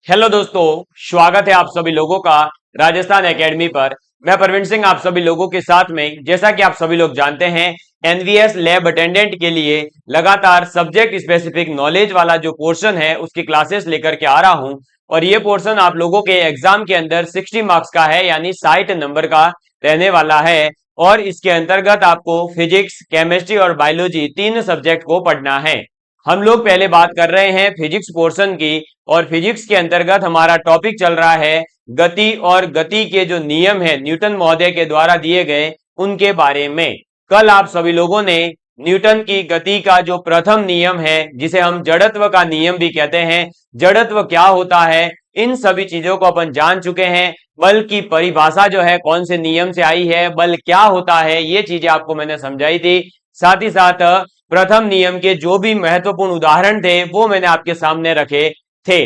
Hello दोस्तों, स्वागत है आप सभी लोगों का राजस्थान एकेडमी पर। मैं प्रवीण सिंह आप सभी लोगों के साथ में, जैसा कि आप सभी लोग जानते हैं, एनवीएस लैब अटेंडेंट के लिए लगातार सब्जेक्ट स्पेसिफिक नॉलेज वाला जो पोर्शन है उसकी क्लासेस लेकर के आ रहा हूं। और ये पोर्शन आप लोगों के एग्जाम के अंदर 60 मार्क्स का है, यानी 60 नंबर का रहने वाला है। और इसके अंतर्गत आपको फिजिक्स, केमिस्ट्री और बायोलॉजी तीन सब्जेक्ट को पढ़ना है। हम लोग पहले बात कर रहे हैं फिजिक्स पोर्शन की। और फिजिक्स के अंतर्गत हमारा टॉपिक चल रहा है गति, और गति के जो नियम है न्यूटन महोदय के द्वारा दिए गए उनके बारे में। कल आप सभी लोगों ने न्यूटन की गति का जो प्रथम नियम है, जिसे हम जड़त्व का नियम भी कहते हैं, जड़त्व क्या होता है, इन सभी चीजों को अपन जान चुके हैं। बल की परिभाषा जो है कौन से नियम से आई है, बल क्या होता है, ये चीजें आपको मैंने समझाई थी। साथ ही साथ प्रथम नियम के जो भी महत्वपूर्ण उदाहरण थे वो मैंने आपके सामने रखे थे।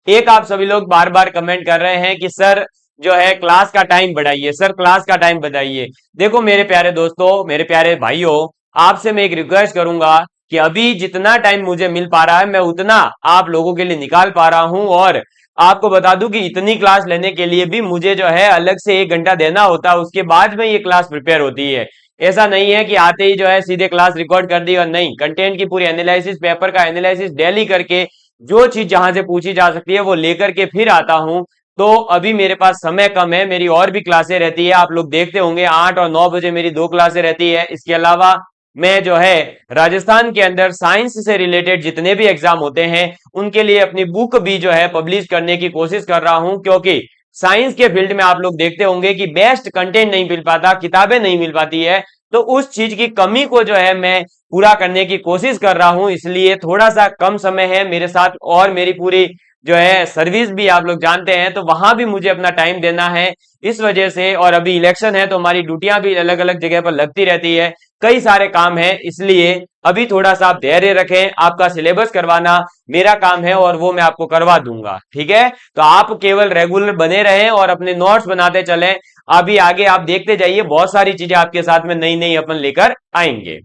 एक आप सभी लोग बार बार कमेंट कर रहे हैं कि सर जो है क्लास का टाइम बढ़ाइए, सर क्लास का टाइम बढ़ाइए। देखो मेरे प्यारे दोस्तों, मेरे प्यारे भाइयों, आपसे मैं एक रिक्वेस्ट करूंगा कि अभी जितना टाइम मुझे मिल पा रहा है मैं उतना आप लोगों के लिए निकाल पा रहा हूं। और आपको बता दूं कि इतनी क्लास लेने के लिए भी मुझे जो है अलग से 1 घंटा देना होता है, उसके बाद में ये क्लास प्रिपेयर होती है। ऐसा नहीं है कि आते ही जो है सीधे क्लास रिकॉर्ड कर दी, और नहीं, कंटेंट की पूरी एनालिसिस, पेपर का एनालिसिस डेली करके जो चीज जहां से पूछी जा सकती है वो लेकर के फिर आता हूं। तो अभी मेरे पास समय कम है, मेरी और भी क्लासें रहती है, आप लोग देखते होंगे 8 और 9 बजे मेरी दो क्लासें रहती है। इसके अलावा मैं जो है राजस्थान के अंदर साइंस से रिलेटेड जितने भी एग्जाम होते हैं उनके लिए अपनी बुक भी जो है पब्लिश करने की कोशिश कर रहा हूं, क्योंकि साइंस के फील्ड में आप लोग देखते होंगे कि बेस्ट कंटेंट नहीं मिल पाता, किताबें नहीं मिल पाती है। तो उस चीज की कमी को जो है मैं पूरा करने की कोशिश कर रहा हूं, इसलिए थोड़ा सा कम समय है मेरे साथ। और मेरी पूरी जो है सर्विस भी आप लोग जानते हैं, तो वहां भी मुझे अपना टाइम देना है इस वजह से। और अभी इलेक्शन है तो हमारी ड्यूटियां भी अलग अलग जगह पर लगती रहती है, कई सारे काम है, इसलिए अभी थोड़ा सा आप धैर्य रखें। आपका सिलेबस करवाना मेरा काम है और वो मैं आपको करवा दूंगा, ठीक है। तो आप केवल रेगुलर बने रहें और अपने नोट्स बनाते चलें। अभी आगे आप देखते जाइए, बहुत सारी चीजें आपके साथ में नई नई अपन लेकर आएंगे।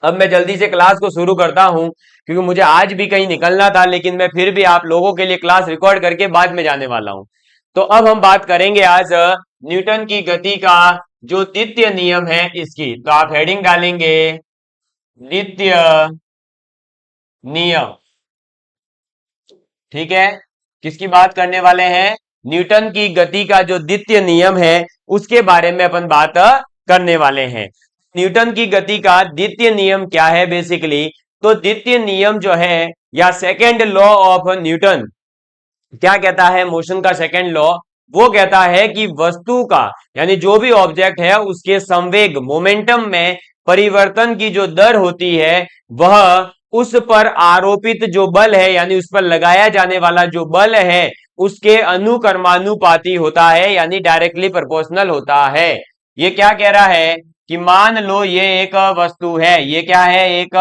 अब मैं जल्दी से क्लास को शुरू करता हूं, क्योंकि मुझे आज भी कहीं निकलना था, लेकिन मैं फिर भी आप लोगों के लिए क्लास रिकॉर्ड करके बाद में जाने वाला हूं। तो अब हम बात करेंगे आज न्यूटन की गति का जो द्वितीय नियम है इसकी। तो आप हेडिंग डालेंगे द्वितीय नियम, ठीक है। किसकी बात करने वाले हैं? न्यूटन की गति का जो द्वितीय नियम है उसके बारे में अपन बात करने वाले हैं। न्यूटन की गति का द्वितीय नियम क्या है बेसिकली? तो द्वितीय नियम जो है, या सेकेंड लॉ ऑफ न्यूटन, क्या कहता है? मोशन का सेकेंड लॉ वो कहता है कि वस्तु का, यानी जो भी ऑब्जेक्ट है उसके संवेग, मोमेंटम में परिवर्तन की जो दर होती है वह उस पर आरोपित जो बल है, यानी उस पर लगाया जाने वाला जो बल है उसके अनुकर्मानुपाती होता है, यानी डायरेक्टली प्रोपोर्शनल होता है। ये क्या कह रहा है कि मान लो ये एक वस्तु है, ये क्या है? एक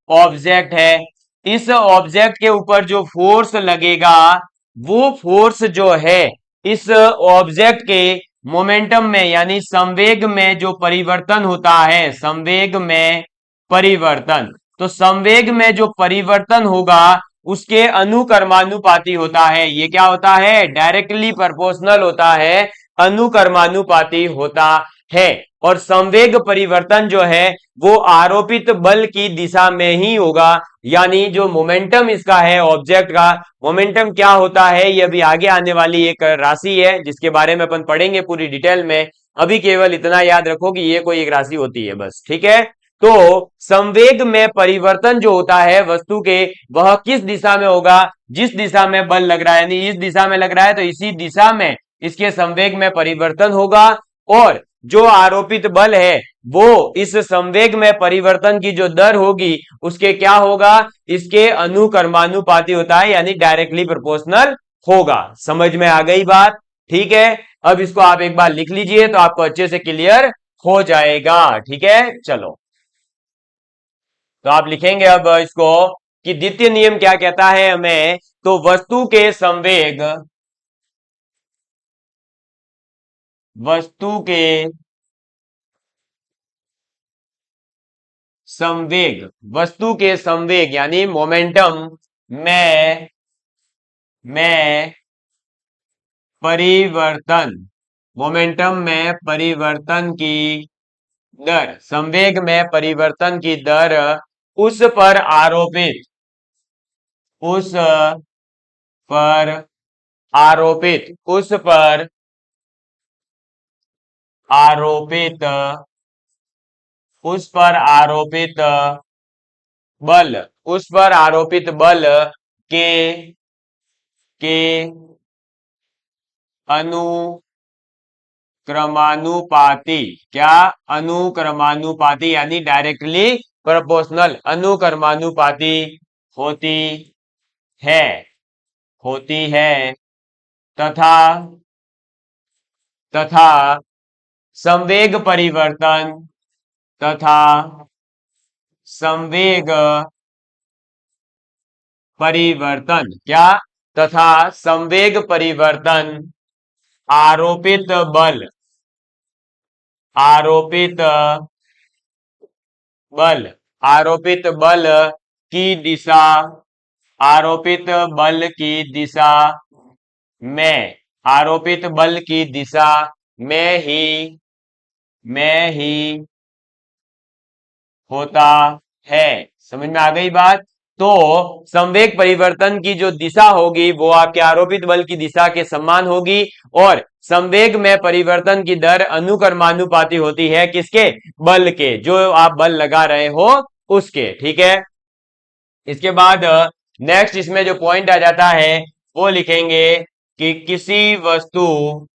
ऑब्जेक्ट है। इस ऑब्जेक्ट के ऊपर जो फोर्स लगेगा वो फोर्स जो है इस ऑब्जेक्ट के मोमेंटम में, यानी संवेग में जो परिवर्तन होता है, संवेग में परिवर्तन, तो संवेग में जो परिवर्तन होगा उसके अनुकर्मानुपाती होता है। ये क्या होता है? डायरेक्टली प्रोपोर्शनल होता है, अनुकर्मानुपाती होता है। और संवेग परिवर्तन जो है वो आरोपित बल की दिशा में ही होगा, यानी जो मोमेंटम इसका है, ऑब्जेक्ट का मोमेंटम क्या होता है ये अभी आगे आने वाली एक राशि है जिसके बारे में अपन पढ़ेंगे पूरी डिटेल में। अभी केवल इतना याद रखो कि ये कोई एक राशि होती है, बस, ठीक है। तो संवेग में परिवर्तन जो होता है वस्तु के, वह किस दिशा में होगा? जिस दिशा में बल लग रहा है, यानी इस दिशा में लग रहा है तो इसी दिशा में इसके संवेग में परिवर्तन होगा। और जो आरोपित बल है वो इस संवेग में परिवर्तन की जो दर होगी उसके क्या होगा? इसके अनुकर्मानुपाती होता है, यानी डायरेक्टली प्रोपोर्शनल होगा। समझ में आ गई बात? ठीक है। अब इसको आप एक बार लिख लीजिए तो आपको अच्छे से क्लियर हो जाएगा, ठीक है। चलो, तो आप लिखेंगे अब इसको कि द्वितीय नियम क्या कहता है हमें? तो वस्तु के संवेग, वस्तु के संवेग, वस्तु के संवेग यानी मोमेंटम में में परिवर्तन, मोमेंटम में परिवर्तन की दर, संवेग में परिवर्तन की दर उस पर आरोपित, उस पर आरोपित, उस पर आरोपित, उस पर आरोपित बल, उस पर आरोपित बल के अनुक्रमानुपाती, क्या अनुक्रमानुपाती यानी डायरेक्टली प्रोपोर्शनल, अनुक्रमानुपाती होती है, होती है तथा तथा संवेग परिवर्तन, तथा संवेग परिवर्तन, क्या, तथा संवेग परिवर्तन आरोपित बल, आरोपित बल, आरोपित बल की दिशा, आरोपित बल की दिशा में, आरोपित बल की दिशा में ही होता है। समझ में आ गई बात? तो संवेग परिवर्तन की जो दिशा होगी वो आपके आरोपित बल की दिशा के समान होगी, और संवेग में परिवर्तन की दर अनुक्रमानुपाती होती है किसके? बल के, जो आप बल लगा रहे हो उसके। ठीक है, इसके बाद नेक्स्ट इसमें जो पॉइंट आ जाता है वो लिखेंगे कि किसी वस्तु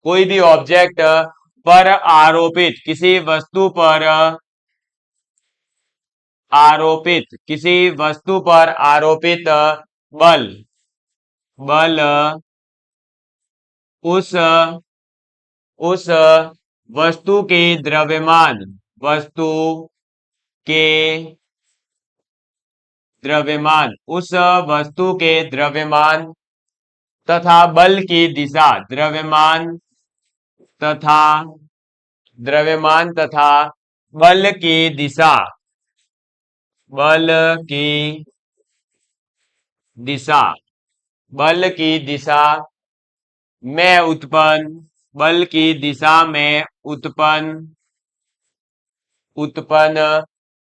कोई भी ऑब्जेक्ट पर आरोपित, किसी वस्तु पर आरोपित, किसी वस्तु पर आरोपित बल, बल उस वस्तु के द्रव्यमान, वस्तु के द्रव्यमान, उस वस्तु के द्रव्यमान तथा बल की दिशा, द्रव्यमान तथा बल की दिशा, बल की दिशा, बल की दिशा में उत्पन्न, बल की दिशा में उत्पन्न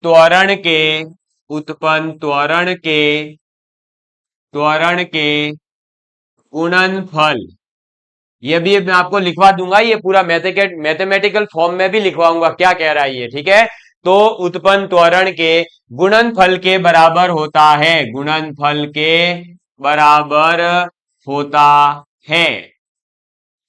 त्वरण के, उत्पन्न त्वरण के गुणनफल, ये भी मैं आपको लिखवा दूंगा, ये पूरा मैथमेटिकल फॉर्म में भी लिखवाऊंगा क्या कह रहा है ये। ठीक है, तो उत्पन्न त्वरण के गुणनफल के बराबर होता है, गुणनफल के बराबर होता है।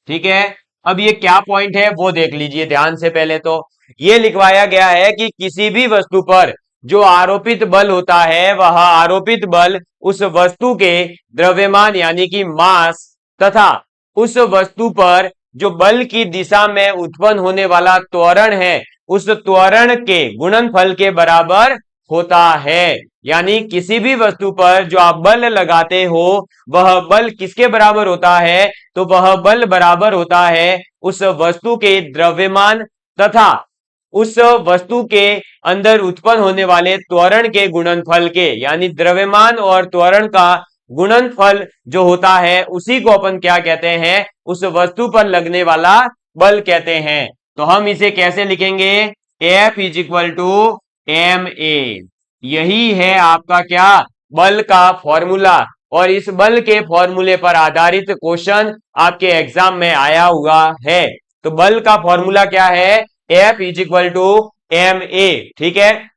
ठीक है, अब ये क्या पॉइंट है वो देख लीजिए ध्यान से। पहले तो ये लिखवाया गया है कि किसी भी वस्तु पर जो आरोपित बल होता है वह आरोपित बल उस वस्तु के द्रव्यमान यानी कि मास तथा उस वस्तु पर जो बल की दिशा में उत्पन्न होने वाला त्वरण है उस त्वरण के गुणनफल के बराबर होता है। यानी किसी भी वस्तु पर जो आप बल लगाते हो वह बल किसके बराबर होता है? तो वह बल बराबर होता है उस वस्तु के द्रव्यमान तथा उस वस्तु के अंदर उत्पन्न होने वाले त्वरण के गुणनफल के, यानी द्रव्यमान और त्वरण का गुणनफल जो होता है उसी को अपन क्या कहते हैं? उस वस्तु पर लगने वाला बल कहते हैं। तो हम इसे कैसे लिखेंगे? F is equal to M A, यही है आपका क्या? बल का फॉर्मूला। और इस बल के फॉर्मूले पर आधारित क्वेश्चन आपके एग्जाम में आया हुआ है। तो बल का फॉर्मूला क्या है? F is equal to M A. ठीक है,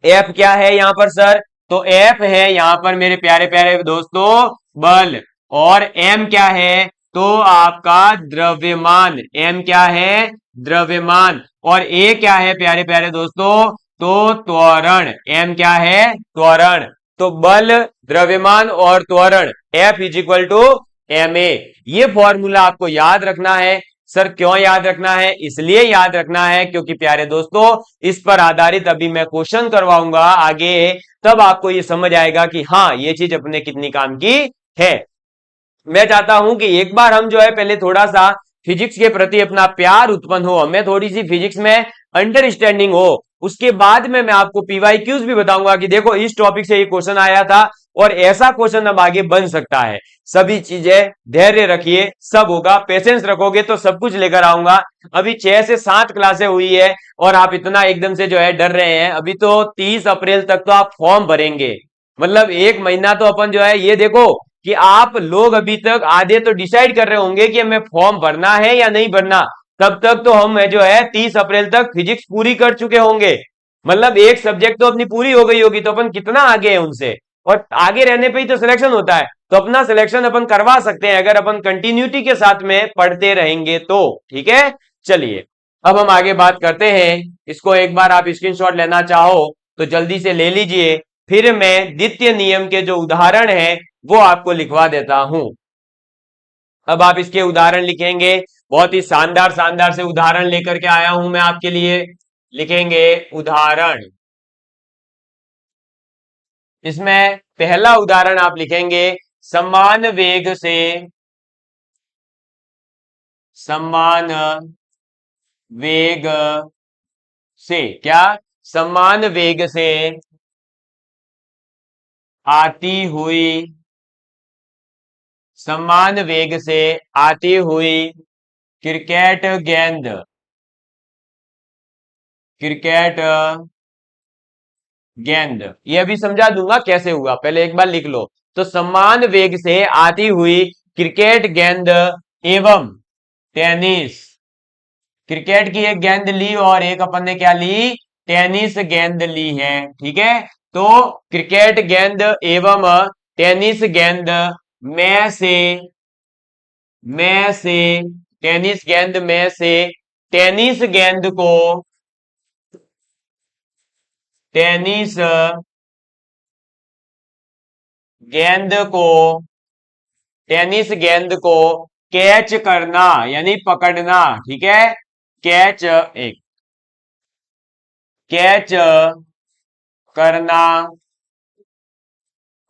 F क्या है यहां पर सर? तो F है यहां पर मेरे प्यारे प्यारे दोस्तों बल, और M क्या है? तो आपका द्रव्यमान, M क्या है? द्रव्यमान। और A क्या है प्यारे प्यारे दोस्तों? तो त्वरण, M क्या है? त्वरण। तो बल, द्रव्यमान और त्वरण, F is equal to M A. ये फॉर्मूला आपको याद रखना है। सर क्यों याद रखना है? इसलिए याद रखना है क्योंकि प्यारे दोस्तों इस पर आधारित अभी मैं क्वेश्चन करवाऊंगा आगे, तब आपको ये समझ आएगा कि हाँ ये चीज अपने कितनी काम की है। मैं चाहता हूं कि एक बार हम जो है पहले थोड़ा सा फिजिक्स के प्रति अपना प्यार उत्पन्न हो, हमें थोड़ी सी फिजिक्स में अंडरस्टैंडिंग हो, उसके बाद में मैं आपको पीवाईक्यूज भी बताऊंगा कि देखो इस टॉपिक से ये क्वेश्चन आया था और ऐसा क्वेश्चन अब आगे बन सकता है। सभी चीजें धैर्य रखिए, सब होगा, पेशेंस रखोगे तो सब कुछ लेकर आऊंगा। अभी 6 से 7 क्लासें हुई है और आप इतना एकदम से जो है डर रहे हैं। अभी तो 30 अप्रैल तक तो आप फॉर्म भरेंगे, मतलब 1 महीना तो अपन जो है, ये देखो कि आप लोग अभी तक आधे तो डिसाइड कर रहे होंगे कि हमें फॉर्म भरना है या नहीं भरना। तब तक तो हम जो है 30 अप्रैल तक फिजिक्स पूरी कर चुके होंगे, मतलब एक सब्जेक्ट तो अपनी पूरी हो गई होगी, तो अपन कितना आगे है उनसे। और आगे रहने पे ही तो सिलेक्शन होता है, तो अपना सिलेक्शन अपन करवा सकते हैं अगर अपन कंटिन्यूटी के साथ में पढ़ते रहेंगे तो। ठीक है, चलिए अब हम आगे बात करते हैं। इसको एक बार आप स्क्रीनशॉट लेना चाहो तो जल्दी से ले लीजिए, फिर मैं द्वितीय नियम के जो उदाहरण है वो आपको लिखवा देता हूं। अब आप इसके उदाहरण लिखेंगे, बहुत ही शानदार शानदार से उदाहरण लेकर के आया हूं मैं आपके लिए। लिखेंगे उदाहरण, इसमें पहला उदाहरण आप लिखेंगे समान वेग से, समान वेग से, क्या, समान वेग से आती हुई, समान वेग से आती हुई क्रिकेट गेंद, क्रिकेट गेंद, ये अभी समझा दूंगा कैसे हुआ, पहले एक बार लिख लो। तो समान वेग से आती हुई क्रिकेट गेंद एवं टेनिस, क्रिकेट की एक गेंद ली और एक अपन ने क्या ली, टेनिस गेंद ली है। ठीक है, तो क्रिकेट गेंद एवं टेनिस गेंद में से, में से, टेनिस गेंद में से टेनिस गेंद को, टेनिस गेंद को, टेनिस गेंद को कैच करना यानी पकड़ना। ठीक है, कैच, एक कैच करना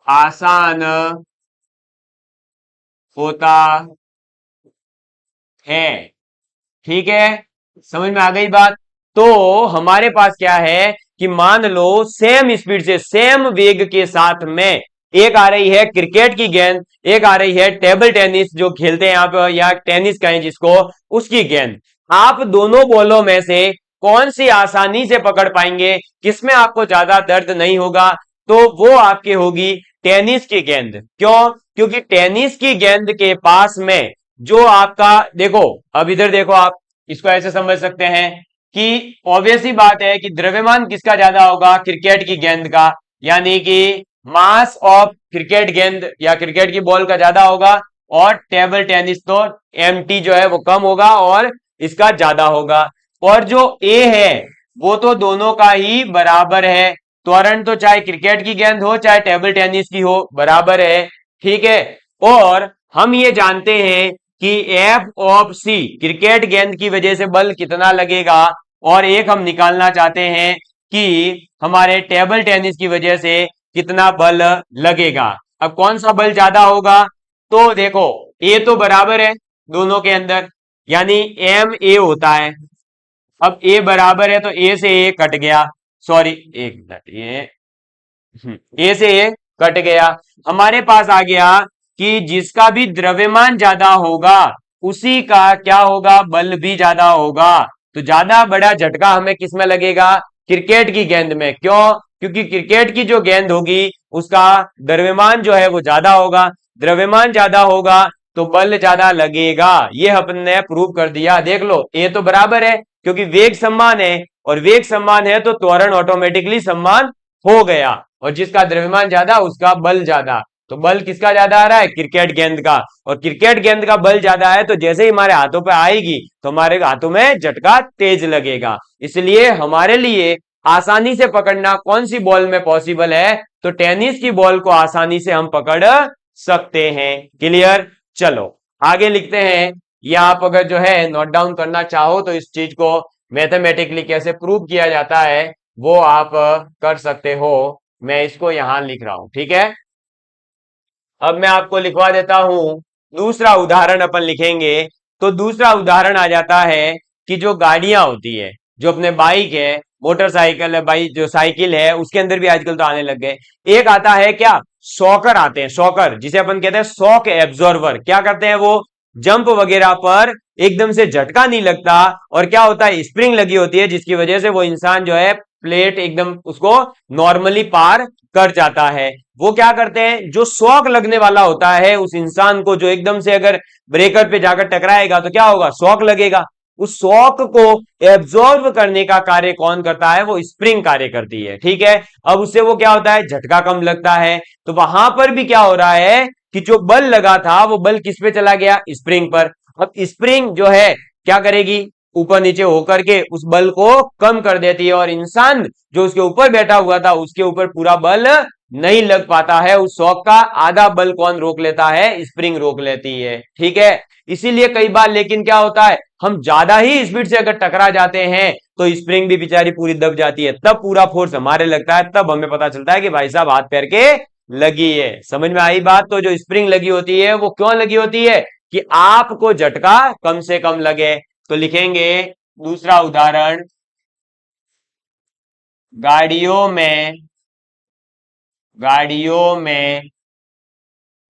आसान होता है। ठीक है, समझ में आ गई बात। तो हमारे पास क्या है कि मान लो सेम स्पीड से, सेम वेग के साथ में एक आ रही है क्रिकेट की गेंद, एक आ रही है टेबल टेनिस जो खेलते हैं आप, या टेनिस कहें जिसको, उसकी गेंद। आप दोनों बॉलों में से कौन सी आसानी से पकड़ पाएंगे, किसमें आपको ज्यादा दर्द नहीं होगा, तो वो आपकी होगी टेनिस की गेंद। क्यों? क्योंकि टेनिस की गेंद के पास में जो आपका, देखो अब इधर देखो, आप इसको ऐसे समझ सकते हैं कि ऑब्वियस ही बात है कि द्रव्यमान किसका ज्यादा होगा, क्रिकेट की गेंद का, यानी कि मास ऑफ क्रिकेट गेंद या क्रिकेट की बॉल का ज्यादा होगा, और टेबल टेनिस तो एमटी जो है वो कम होगा और इसका ज्यादा होगा। और जो ए है वो तो दोनों का ही बराबर है, त्वरण तो चाहे क्रिकेट की गेंद हो चाहे टेबल टेनिस की हो बराबर है। ठीक है, और हम ये जानते हैं कि एफ ऑफ सी, क्रिकेट गेंद की वजह से बल कितना लगेगा, और एक हम निकालना चाहते हैं कि हमारे टेबल टेनिस की वजह से कितना बल लगेगा। अब कौन सा बल ज्यादा होगा, तो देखो ए तो बराबर है दोनों के अंदर, यानी एम ए होता है। अब ए बराबर है तो ए से ए कट गया, सॉरी एक मिनट, ये ए से ए कट गया। हमारे पास आ गया कि जिसका भी द्रव्यमान ज्यादा होगा उसी का क्या होगा, बल भी ज्यादा होगा। तो ज्यादा बड़ा झटका हमें किसमें लगेगा, क्रिकेट की गेंद में। क्यों? क्योंकि क्रिकेट की जो गेंद होगी उसका द्रव्यमान जो है वो ज्यादा होगा, द्रव्यमान ज्यादा होगा तो बल ज्यादा लगेगा। ये हमने प्रूव कर दिया, देख लो ये तो बराबर है क्योंकि वेग समान है, और वेग समान है तो त्वरण ऑटोमेटिकली समान हो गया, और जिसका द्रव्यमान ज्यादा उसका बल ज्यादा। तो बल किसका ज्यादा आ रहा है, क्रिकेट गेंद का, और क्रिकेट गेंद का बल ज्यादा है तो जैसे ही हमारे हाथों पे आएगी तो हमारे हाथों में झटका तेज लगेगा। इसलिए हमारे लिए आसानी से पकड़ना कौन सी बॉल में पॉसिबल है, तो टेनिस की बॉल को आसानी से हम पकड़ सकते हैं। क्लियर? चलो आगे लिखते हैं। या आप अगर जो है नोट डाउन करना चाहो तो इस चीज को मैथमेटिकली कैसे प्रूव किया जाता है वो आप कर सकते हो। मैं इसको यहां लिख रहा हूं, ठीक है। अब मैं आपको लिखवा देता हूं दूसरा उदाहरण अपन लिखेंगे। तो दूसरा उदाहरण आ जाता है कि जो गाड़ियां होती है, जो अपने बाइक है, मोटरसाइकिल है भाई, जो साइकिल है उसके अंदर भी आजकल तो आने लग गए। एक आता है क्या, शॉकर आते हैं, शॉकर जिसे अपन कहते हैं शॉक एब्जॉर्वर। क्या करते हैं वो, जंप वगैरह पर एकदम से झटका नहीं लगता, और क्या होता है, स्प्रिंग लगी होती है जिसकी वजह से वो इंसान जो है प्लेट एकदम उसको नॉर्मली पार कर जाता है। वो क्या करते हैं, जो शॉक लगने वाला होता है उस इंसान को, जो एकदम से अगर ब्रेकर पे जाकर टकराएगा तो क्या होगा, शॉक लगेगा। उस शॉक को एब्जॉर्ब करने का कार्य कौन करता है, वो स्प्रिंग कार्य करती है। ठीक है, अब उससे वो क्या होता है, झटका कम लगता है। तो वहां पर भी क्या हो रहा है कि जो बल लगा था वो बल किस पे चला गया, स्प्रिंग पर। अब स्प्रिंग जो है क्या करेगी, ऊपर नीचे होकर के उस बल को कम कर देती है, और इंसान जो उसके ऊपर बैठा हुआ था उसके ऊपर पूरा बल नहीं लग पाता है। उस शॉक का आधा बल कौन रोक लेता है, स्प्रिंग रोक लेती है। ठीक है, इसीलिए कई बार लेकिन क्या होता है, हम ज्यादा ही स्पीड से अगर टकरा जाते हैं तो स्प्रिंग भी बेचारी पूरी दब जाती है, तब पूरा फोर्स हमारे लगता है, तब हमें पता चलता है कि भाई साहब हाथ पैर के लगी है। समझ में आई बात। तो जो स्प्रिंग लगी होती है वो क्यों लगी होती है, कि आपको झटका कम से कम लगे। तो लिखेंगे दूसरा उदाहरण, गाड़ियों में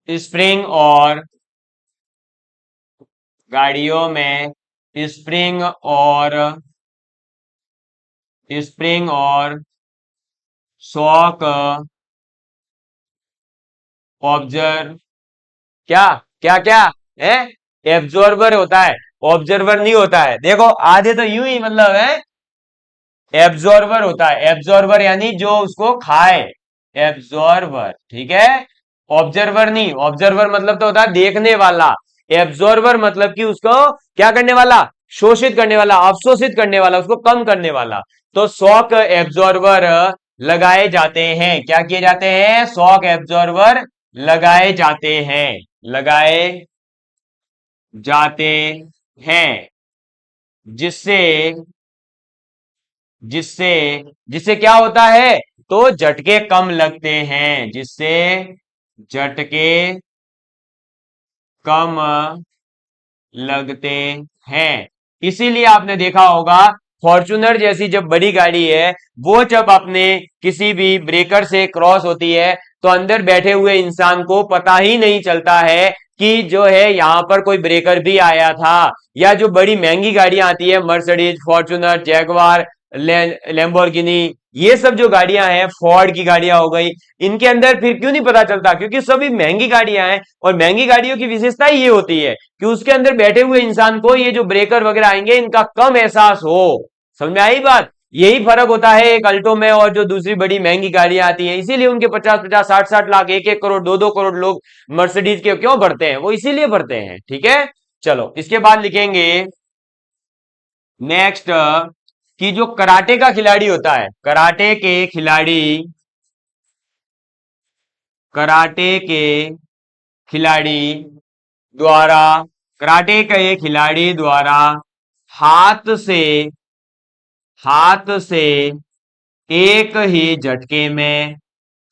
स्प्रिंग और गाड़ियों में स्प्रिंग और शॉक ऑब्जर्व, क्या क्या क्या है, एब्जॉर्बर होता है, ऑब्जर्वर नहीं होता है। देखो आधे तो यूं ही मतलब है, एब्जॉर्बर होता है, एब्जॉर्बर यानी जो उसको खाए, एब्जॉर्बर। ठीक है, ऑब्जर्वर नहीं, ऑब्जर्वर मतलब तो होता है देखने वाला, एब्जॉर्बर मतलब कि उसको क्या करने वाला, शोषित करने वाला, अवशोषित करने वाला, उसको कम करने वाला। तो शॉक एब्जॉर्बर लगाए जाते हैं, क्या किए जाते हैं, शॉक एब्जॉर्बर लगाए जाते हैं, लगाए जाते हैं, जिससे जिससे जिससे क्या होता है, तो झटके कम लगते हैं, जिससे झटके कम लगते हैं। इसीलिए आपने देखा होगा, फॉर्च्यूनर जैसी जब बड़ी गाड़ी है वो जब अपने किसी भी ब्रेकर से क्रॉस होती है तो अंदर बैठे हुए इंसान को पता ही नहीं चलता है कि जो है यहां पर कोई ब्रेकर भी आया था। या जो बड़ी महंगी गाड़ियां आती है, मर्सिडीज, फॉर्च्यूनर, जैगवार, लैम्बोर्गिनी, ये सब जो गाड़ियां हैं, फोर्ड की गाड़ियां हो गई, इनके अंदर फिर क्यों नहीं पता चलता, क्योंकि सभी महंगी गाड़ियां हैं, और महंगी गाड़ियों की विशेषता ही ये होती है कि उसके अंदर बैठे हुए इंसान को ये जो ब्रेकर वगैरह आएंगे इनका कम एहसास हो। समझ में आई बात। यही फर्क होता है एक अल्टो में और जो दूसरी बड़ी महंगी गाड़ियां आती हैं, इसीलिए उनके 50-50, 60-60 लाख, 1-1 करोड़, 2-2 करोड़ लोग मर्सिडीज के क्यों भरते हैं, वो इसीलिए भरते हैं। ठीक है, चलो इसके बाद लिखेंगे नेक्स्ट, कि जो कराटे का खिलाड़ी होता है, कराटे के खिलाड़ी द्वारा कराटे के खिलाड़ी द्वारा हाथ से हाथ से एक ही झटके में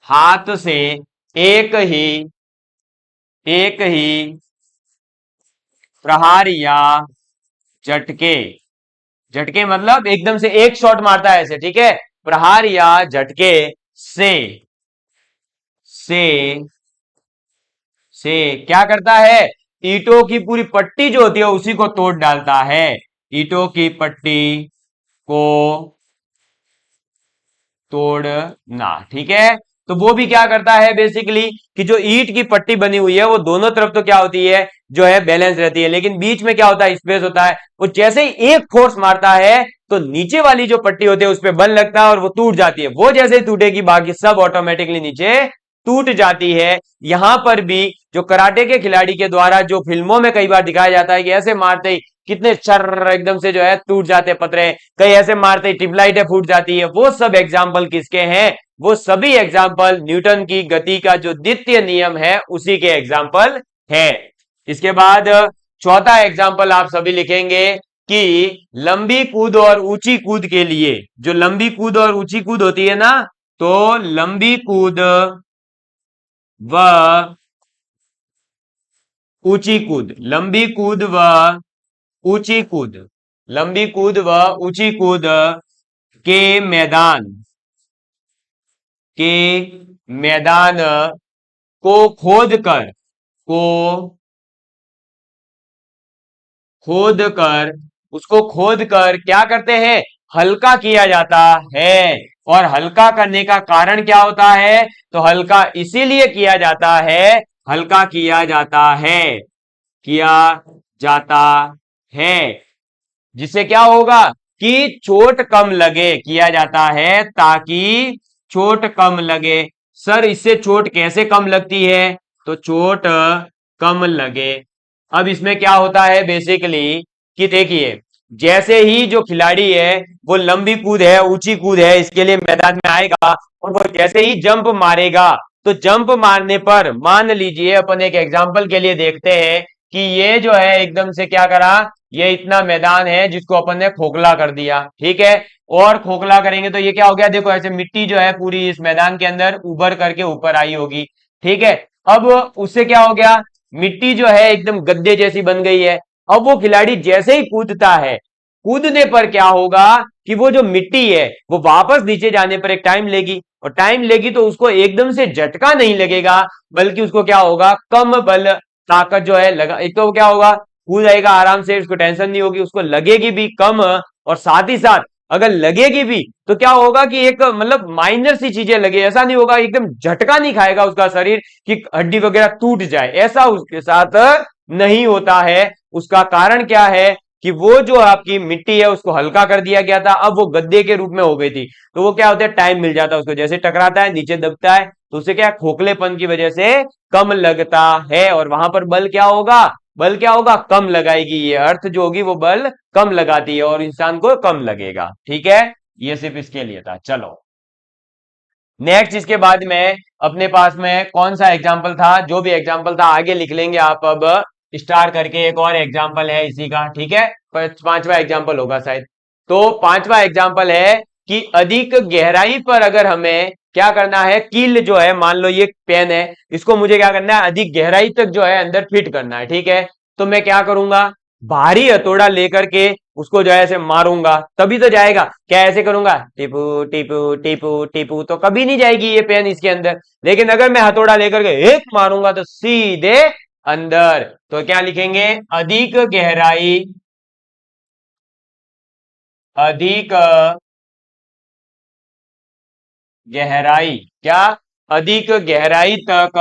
हाथ से एक ही एक ही प्रहार या झटके, झटके मतलब एकदम से एक शॉट मारता है ऐसे। ठीक है, प्रहार या झटके से से से क्या करता है, ईंटों की पूरी पट्टी जो होती है उसी को तोड़ डालता है, ईंटों की पट्टी को तोड़ना। ठीक है, तो वो भी क्या करता है बेसिकली, कि जो ईंट की पट्टी बनी हुई है वो दोनों तरफ तो क्या होती है, जो है बैलेंस रहती है, लेकिन बीच में क्या होता है, स्पेस होता है। वो जैसे ही एक फोर्स मारता है तो नीचे वाली जो पट्टी होती है उस पर बल लगता है और वो टूट जाती है। वो जैसे ही टूटेगी बाकी सब ऑटोमेटिकली नीचे टूट जाती है। यहां पर भी जो कराटे के खिलाड़ी के द्वारा जो फिल्मों में कई बार दिखाया जाता है कि ऐसे मारते ही कितने चर एकदम से जो है टूट जाते पतरे, कई ऐसे मारते ही ट्यूबलाइटें फूट जाती है, वो सब एग्जाम्पल किसके हैं, वो सभी एग्जाम्पल न्यूटन की गति का जो द्वितीय नियम है उसी के एग्जाम्पल है। इसके बाद चौथा एग्जाम्पल आप सभी लिखेंगे कि लंबी कूद और ऊंची कूद के लिए, जो लंबी कूद और ऊंची कूद होती है ना, तो लंबी कूद व ऊंची कूद, लंबी कूद व ऊंची कूद, लंबी कूद व ऊंची कूद के मैदान के मैदान को खोद कर उसको खोद कर क्या करते हैं, हल्का किया जाता है। और हल्का करने का कारण क्या होता है, तो हल्का इसीलिए किया जाता है, हल्का किया जाता है जिससे क्या होगा कि चोट कम लगे, किया जाता है ताकि चोट कम लगे। सर इससे चोट कैसे कम लगती है, तो चोट कम लगे। अब इसमें क्या होता है बेसिकली कि देखिए, जैसे ही जो खिलाड़ी है वो लंबी कूद है, ऊंची कूद है, इसके लिए मैदान में आएगा और वो जैसे ही जंप मारेगा, तो जंप मारने पर मान लीजिए अपन एक एग्जांपल के लिए देखते हैं कि ये जो है एकदम से क्या करा, ये इतना मैदान है जिसको अपन ने खोखला कर दिया, ठीक है। और खोखला करेंगे तो ये क्या हो गया, देखो ऐसे मिट्टी जो है पूरी इस मैदान के अंदर उभर करके ऊपर आई होगी, ठीक है। अब उससे क्या हो गया, मिट्टी जो है एकदम गद्दे जैसी बन गई है। अब वो खिलाड़ी जैसे ही कूदता है, कूदने पर क्या होगा कि वो जो मिट्टी है वो वापस नीचे जाने पर एक टाइम लेगी, और टाइम लेगी तो उसको एकदम से झटका नहीं लगेगा, बल्कि उसको क्या होगा, कम बल ताकत जो है लगा, एक तो क्या होगा, कूद जाएगा आराम से, उसको टेंशन नहीं होगी, उसको लगेगी भी कम। और साथ ही साथ अगर लगेगी भी तो क्या होगा कि एक मतलब माइनर सी चीजें लगे, ऐसा नहीं होगा एकदम झटका नहीं खाएगा उसका शरीर कि हड्डी वगैरह टूट जाए, ऐसा उसके साथ नहीं होता है। उसका कारण क्या है कि वो जो आपकी मिट्टी है उसको हल्का कर दिया गया था, अब वो गद्दे के रूप में हो गई थी, तो वो क्या होता है, टाइम मिल जाता है उसको, जैसे टकराता है नीचे दबता है तो उसे क्या, खोखलेपन की वजह से कम लगता है, और वहां पर बल क्या होगा, कम लगाएगी, ये अर्थ जो होगी वो बल कम लगाती है और इंसान को कम लगेगा, ठीक है। ये सिर्फ इसके लिए था। चलो नेक्स्ट, इसके बाद में अपने पास में कौन सा एग्जाम्पल था, जो भी एग्जाम्पल था आगे लिख लेंगे आप। अब स्टार करके एक और एग्जाम्पल है इसी का, ठीक है, पांचवा एग्जाम्पल होगा शायद। तो पांचवा एग्जाम्पल है कि अधिक गहराई पर अगर हमें क्या करना है, कील जो है, मान लो ये पेन है, इसको मुझे क्या करना है, अधिक गहराई तक जो है अंदर फिट करना है, ठीक है। तो मैं क्या करूंगा, भारी हथौड़ा लेकर के उसको जो है ऐसे मारूंगा तभी तो जाएगा, क्या ऐसे करूंगा टिपू टिपू टिपू टिपू तो कभी नहीं जाएगी ये पेन इसके अंदर। लेकिन अगर मैं हथौड़ा लेकर के एक मारूंगा तो सीधे अंदर। तो क्या लिखेंगे, अधिक गहराई, अधिक गहराई, क्या, अधिक गहराई तक,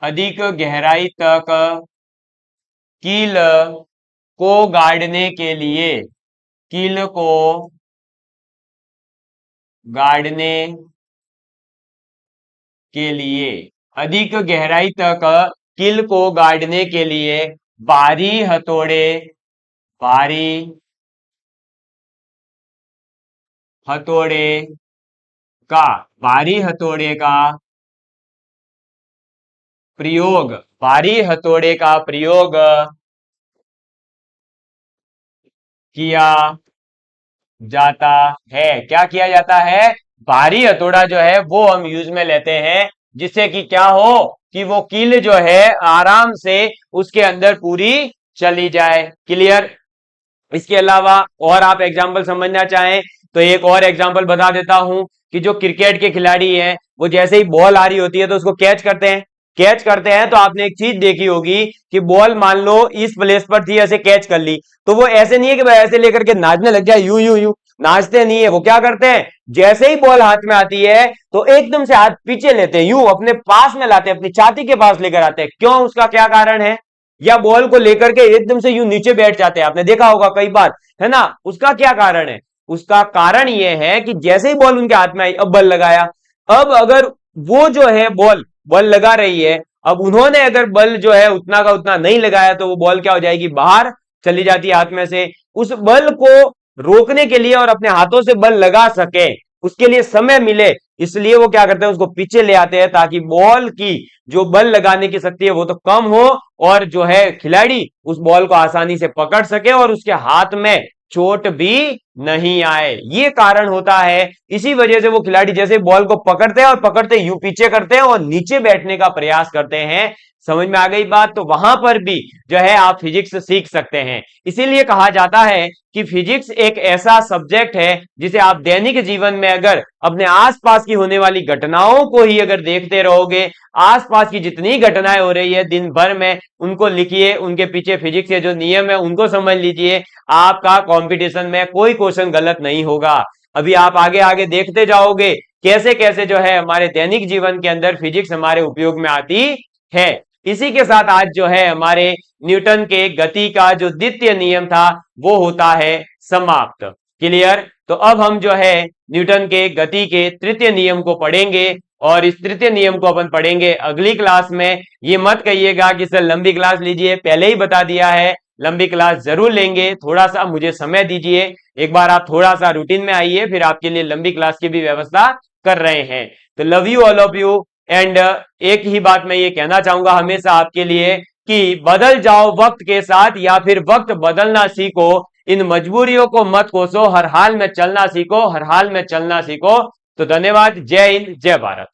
अधिक गहराई तक कील को गाड़ने के लिए, कील को गाड़ने के लिए, अधिक गहराई तक कील को गाड़ने के लिए भारी हथौड़े, भारी हथौड़े का, भारी हथौड़े का प्रयोग, भारी हथौड़े का प्रयोग किया जाता है। क्या किया जाता है, भारी हथौड़ा जो है वो हम यूज में लेते हैं, जिससे कि क्या हो कि वो कील जो है आराम से उसके अंदर पूरी चली जाए। क्लियर। इसके अलावा और आप एग्जाम्पल समझना चाहें तो एक और एग्जाम्पल बता देता हूं कि जो क्रिकेट के खिलाड़ी हैं वो जैसे ही बॉल आ रही होती है तो उसको कैच करते हैं, तो आपने एक चीज देखी होगी कि बॉल मान लो इस प्लेस पर थी, ऐसे कैच कर ली, तो वो ऐसे नहीं है कि भाई ऐसे लेकर के नाचने लग जाए, यूं यूं यूं नाचते नहीं है। वो क्या करते हैं, जैसे ही बॉल हाथ में आती है तो एकदम से हाथ पीछे लेते हैं, यूं अपने पास में लाते हैं, अपनी छाती के पास लेकर आते हैं। क्यों, उसका क्या कारण है, या बॉल को लेकर के एकदम से यूं नीचे बैठ जाते हैं, आपने देखा होगा कई बार, है ना। उसका क्या कारण है, उसका कारण यह है कि जैसे ही बॉल उनके हाथ में आई, अब बल लगाया, अब अगर वो जो है बॉल बल लगा रही है, अब उन्होंने अगर बल जो है उतना का उतना नहीं लगाया तो वो बॉल क्या हो जाएगी, बाहर चली जाती है हाथ में से। उस बल को रोकने के लिए और अपने हाथों से बल लगा सके, उसके लिए समय मिले, इसलिए वो क्या करते हैं, उसको पीछे ले आते हैं ताकि बॉल की जो बल लगाने की शक्ति है वो तो कम हो, और जो है खिलाड़ी उस बॉल को आसानी से पकड़ सके और उसके हाथ में चोट भी नहीं आए। ये कारण होता है, इसी वजह से वो खिलाड़ी जैसे बॉल को पकड़ते हैं और पकड़ते यूं पीछे करते हैं और नीचे बैठने का प्रयास करते हैं। समझ में आ गई बात? तो वहां पर भी जो है आप फिजिक्स सीख सकते हैं। इसीलिए कहा जाता है कि फिजिक्स एक ऐसा सब्जेक्ट है जिसे आप दैनिक जीवन में अगर अपने आसपास की होने वाली घटनाओं को ही अगर देखते रहोगे, आसपास की जितनी घटनाएं हो रही है दिन भर में, उनको लिखिए, उनके पीछे फिजिक्स के जो नियम है उनको समझ लीजिए, आपका कंपटीशन में कोई क्वेश्चन गलत नहीं होगा। अभी आप आगे आगे देखते जाओगे कैसे कैसे जो है हमारे दैनिक जीवन के अंदर फिजिक्स हमारे उपयोग में आती है। इसी के साथ आज जो है हमारे न्यूटन के गति का जो द्वितीय नियम था वो होता है समाप्त। क्लियर? तो अब हम जो है न्यूटन के गति के तृतीय नियम को पढ़ेंगे और इस तृतीय नियम को अपन पढ़ेंगे अगली क्लास में। ये मत कहिएगा कि सर लंबी क्लास लीजिए, पहले ही बता दिया है, लंबी क्लास जरूर लेंगे, थोड़ा सा मुझे समय दीजिए, एक बार आप थोड़ा सा रूटीन में आइए, फिर आपके लिए लंबी क्लास की भी व्यवस्था कर रहे हैं। तो love you all of you. And एक ही बात मैं ये कहना चाहूंगा हमेशा आपके लिए कि बदल जाओ वक्त के साथ या फिर वक्त बदलना सीखो, इन मजबूरियों को मत कोसो, हर हाल में चलना सीखो, हर हाल में चलना सीखो। तो धन्यवाद। जय हिंद, जय भारत।